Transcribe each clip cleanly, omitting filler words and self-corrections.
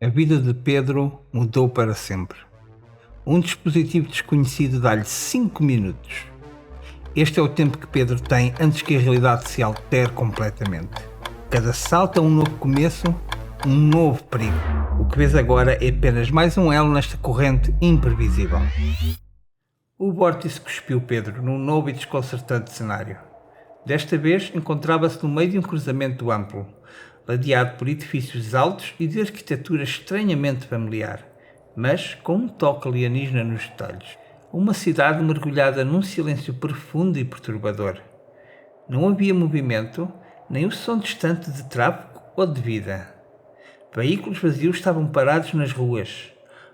A vida de Pedro mudou para sempre. Um dispositivo desconhecido dá-lhe 5 minutos. Este é o tempo que Pedro tem antes que a realidade se altere completamente. Cada salto é um novo começo, um novo perigo. O que vês agora é apenas mais um elo nesta corrente imprevisível. O vórtice cuspiu Pedro num novo e desconcertante cenário. Desta vez encontrava-se no meio de um cruzamento amplo, ladeado por edifícios altos e de arquitetura estranhamente familiar, mas com um toque alienígena nos detalhes. Uma cidade mergulhada num silêncio profundo e perturbador. Não havia movimento, nem o som distante de tráfego ou de vida. Veículos vazios estavam parados nas ruas,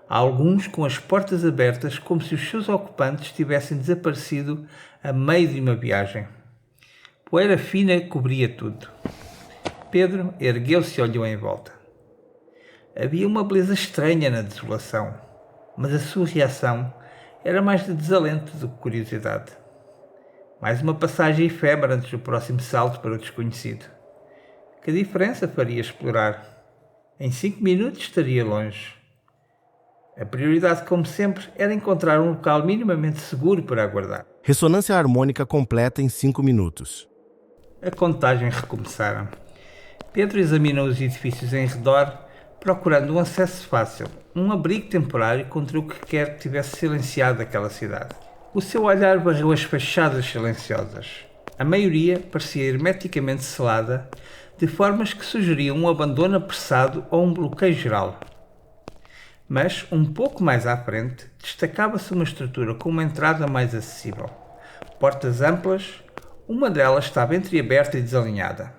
alguns com as portas abertas como se os seus ocupantes tivessem desaparecido a meio de uma viagem. Poeira fina cobria tudo. Pedro ergueu-se e olhou em volta. Havia uma beleza estranha na desolação, mas a sua reação era mais de desalento do que curiosidade. Mais uma passagem efêmera antes do próximo salto para o desconhecido. Que diferença faria explorar? Em 5 minutos estaria longe. A prioridade, como sempre, era encontrar um local minimamente seguro para aguardar. Ressonância harmônica completa em 5 minutos. A contagem recomeçara. Pedro examinou os edifícios em redor, procurando um acesso fácil, um abrigo temporário contra o que quer que tivesse silenciado aquela cidade. O seu olhar varreu as fachadas silenciosas. A maioria parecia hermeticamente selada, de formas que sugeriam um abandono apressado ou um bloqueio geral. Mas, um pouco mais à frente, destacava-se uma estrutura com uma entrada mais acessível. Portas amplas, uma delas estava entreaberta e desalinhada.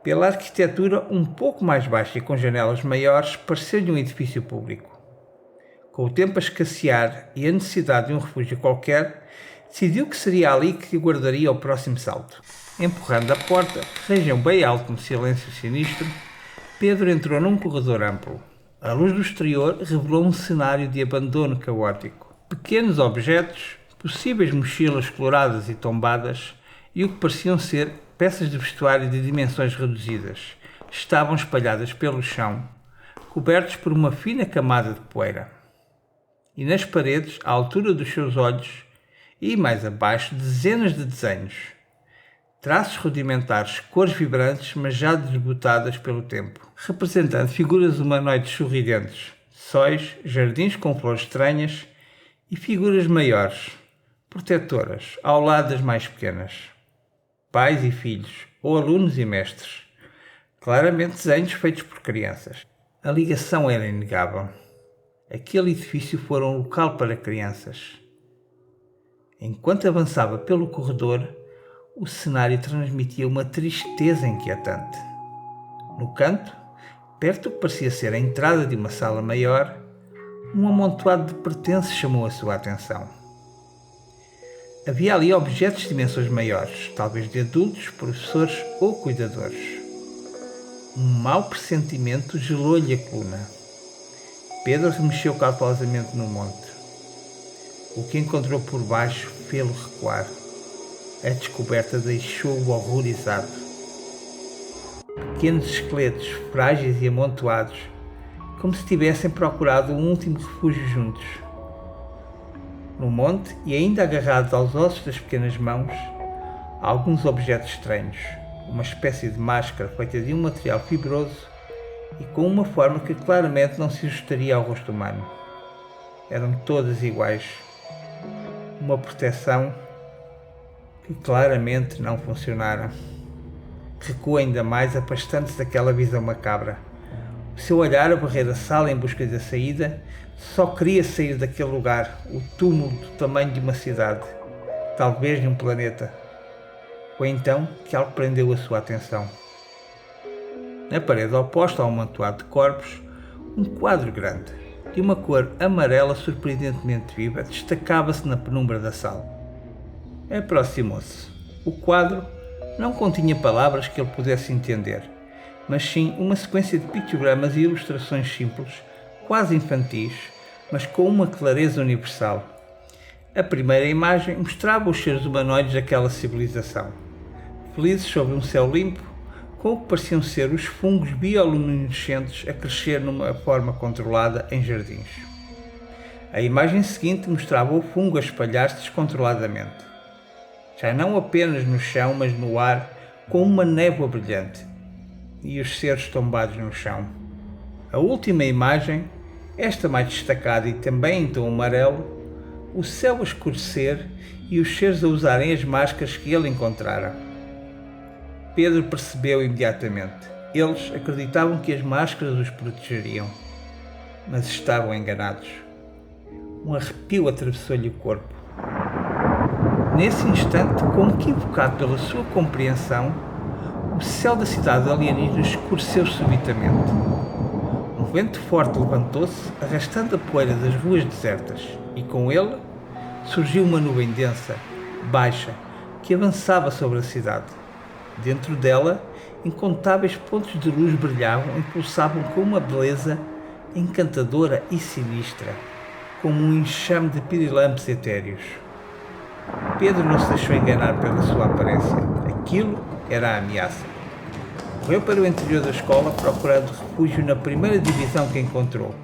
Pela arquitetura um pouco mais baixa e com janelas maiores, pareceu-lhe um edifício público. Com o tempo a escassear e a necessidade de um refúgio qualquer, decidiu que seria ali que aguardaria o próximo salto. Empurrando a porta, região bem alto no silêncio sinistro, Pedro entrou num corredor amplo. A luz do exterior revelou um cenário de abandono caótico. Pequenos objetos, possíveis mochilas coloradas e tombadas, e o que pareciam ser peças de vestuário de dimensões reduzidas, estavam espalhadas pelo chão, cobertos por uma fina camada de poeira. E nas paredes, à altura dos seus olhos, e mais abaixo, dezenas de desenhos. Traços rudimentares, cores vibrantes, mas já desbotadas pelo tempo, representando figuras humanoides sorridentes, sóis, jardins com flores estranhas e figuras maiores, protetoras, ao lado das mais pequenas. Pais e filhos, ou alunos e mestres. Claramente desenhos feitos por crianças. A ligação era inegável. Aquele edifício fora um local para crianças. Enquanto avançava pelo corredor, o cenário transmitia uma tristeza inquietante. No canto, perto do que parecia ser a entrada de uma sala maior, um amontoado de pertences chamou a sua atenção. Havia ali objetos de dimensões maiores, talvez de adultos, professores ou cuidadores. Um mau pressentimento gelou-lhe a coluna. Pedro remexeu cautelosamente no monte. O que encontrou por baixo fê-lo recuar. A descoberta deixou-o horrorizado. Pequenos esqueletos, frágeis e amontoados, como se tivessem procurado um último refúgio juntos. No monte, e ainda agarrados aos ossos das pequenas mãos, alguns objetos estranhos, uma espécie de máscara feita de um material fibroso e com uma forma que claramente não se ajustaria ao rosto humano. Eram todas iguais. Uma proteção que claramente não funcionara. Recuou ainda mais, afastando-se daquela visão macabra. O seu olhar a varrer a sala em busca da saída, só queria sair daquele lugar, o túmulo do tamanho de uma cidade, talvez de um planeta. Foi então que algo prendeu a sua atenção. Na parede oposta ao amontoado de corpos, um quadro grande, de uma cor amarela surpreendentemente viva, destacava-se na penumbra da sala. Aproximou-se. O quadro não continha palavras que ele pudesse entender, mas sim uma sequência de pictogramas e ilustrações simples, quase infantis, mas com uma clareza universal. A primeira imagem mostrava os seres humanoides daquela civilização, felizes sob um céu limpo, com o que pareciam ser os fungos bioluminescentes a crescer numa forma controlada em jardins. A imagem seguinte mostrava o fungo a espalhar-se descontroladamente, já não apenas no chão, mas no ar, com uma névoa brilhante, e os seres tombados no chão. A última imagem, esta mais destacada e também em tom amarelo, o céu a escurecer e os seres a usarem as máscaras que ele encontrara. Pedro percebeu imediatamente. Eles acreditavam que as máscaras os protegeriam, mas estavam enganados. Um arrepio atravessou-lhe o corpo. Nesse instante, como que invocado pela sua compreensão, o céu da cidade alienígena escureceu subitamente. Um vento forte levantou-se, arrastando a poeira das ruas desertas, e com ele surgiu uma nuvem densa, baixa, que avançava sobre a cidade. Dentro dela, incontáveis pontos de luz brilhavam e pulsavam com uma beleza encantadora e sinistra, como um enxame de pirilampos etéreos. Pedro não se deixou enganar pela sua aparência. Aquilo era a ameaça. Correu para o interior da escola procurando refúgio na primeira divisão que encontrou,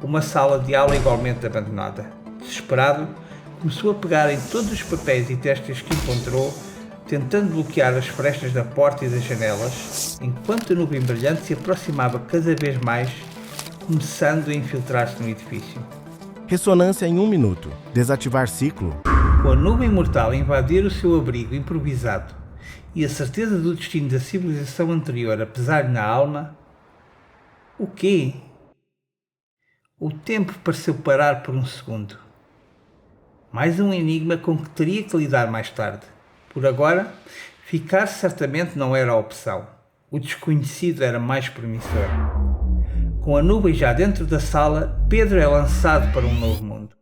uma sala de aula igualmente abandonada. Desesperado, começou a pegar em todos os papéis e testes que encontrou, tentando bloquear as frestas da porta e das janelas, enquanto a nuvem brilhante se aproximava cada vez mais, começando a infiltrar-se no edifício. Ressonância em 1 minuto. Desativar ciclo. Com a nuvem mortal a invadir o seu abrigo improvisado e a certeza do destino da civilização anterior a pesar-lhe na alma, o quê? O tempo pareceu parar por um segundo. Mais um enigma com que teria que lidar mais tarde. Por agora, ficar certamente não era a opção. O desconhecido era mais promissor. Com a nuvem já dentro da sala, Pedro é lançado para um novo mundo.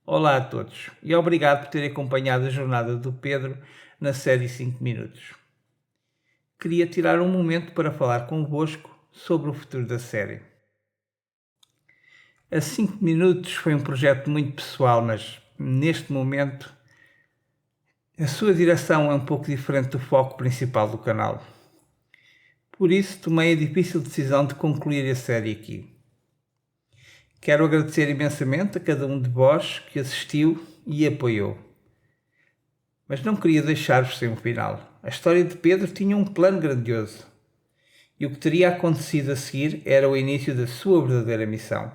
Olá a todos e obrigado por terem acompanhado a jornada do Pedro na série 5 minutos. Queria tirar um momento para falar convosco sobre o futuro da série. A 5 minutos foi um projeto muito pessoal, mas neste momento a sua direção é um pouco diferente do foco principal do canal. Por isso tomei a difícil decisão de concluir a série aqui. Quero agradecer imensamente a cada um de vós que assistiu e apoiou. Mas não queria deixar-vos sem um final. A história de Pedro tinha um plano grandioso. E o que teria acontecido a seguir era o início da sua verdadeira missão.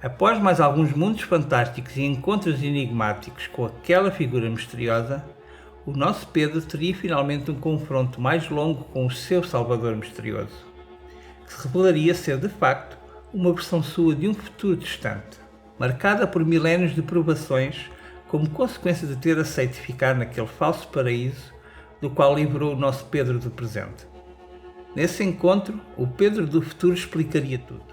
Após mais alguns mundos fantásticos e encontros enigmáticos com aquela figura misteriosa, o nosso Pedro teria finalmente um confronto mais longo com o seu Salvador misterioso, que se revelaria ser de facto uma versão sua de um futuro distante, marcada por milénios de provações como consequência de ter aceito ficar naquele falso paraíso do qual livrou o nosso Pedro do presente. Nesse encontro, o Pedro do futuro explicaria tudo.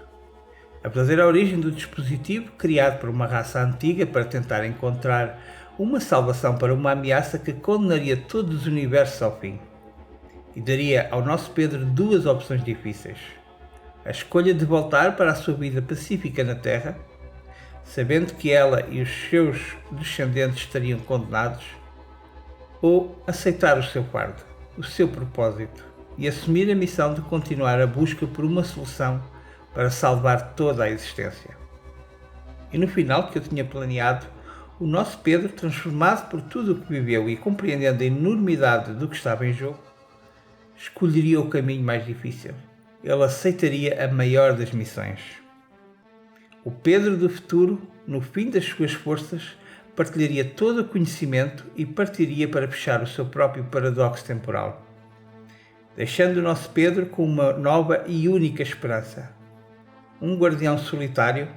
A verdadeira origem do dispositivo, criado por uma raça antiga para tentar encontrar uma salvação para uma ameaça que condenaria todos os universos ao fim. E daria ao nosso Pedro duas opções difíceis. A escolha de voltar para a sua vida pacífica na Terra, sabendo que ela e os seus descendentes estariam condenados, ou aceitar o seu fardo, o seu propósito, e assumir a missão de continuar a busca por uma solução para salvar toda a existência. E no final que eu tinha planeado, o nosso Pedro, transformado por tudo o que viveu e compreendendo a enormidade do que estava em jogo, escolheria o caminho mais difícil. Ele aceitaria a maior das missões. O Pedro do futuro, no fim das suas forças, partilharia todo o conhecimento e partiria para fechar o seu próprio paradoxo temporal, deixando o nosso Pedro com uma nova e única esperança. Um guardião solitário,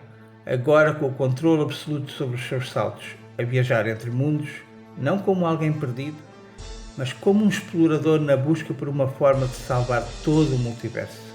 agora com o controle absoluto sobre os seus saltos, a viajar entre mundos, não como alguém perdido, mas como um explorador na busca por uma forma de salvar todo o multiverso.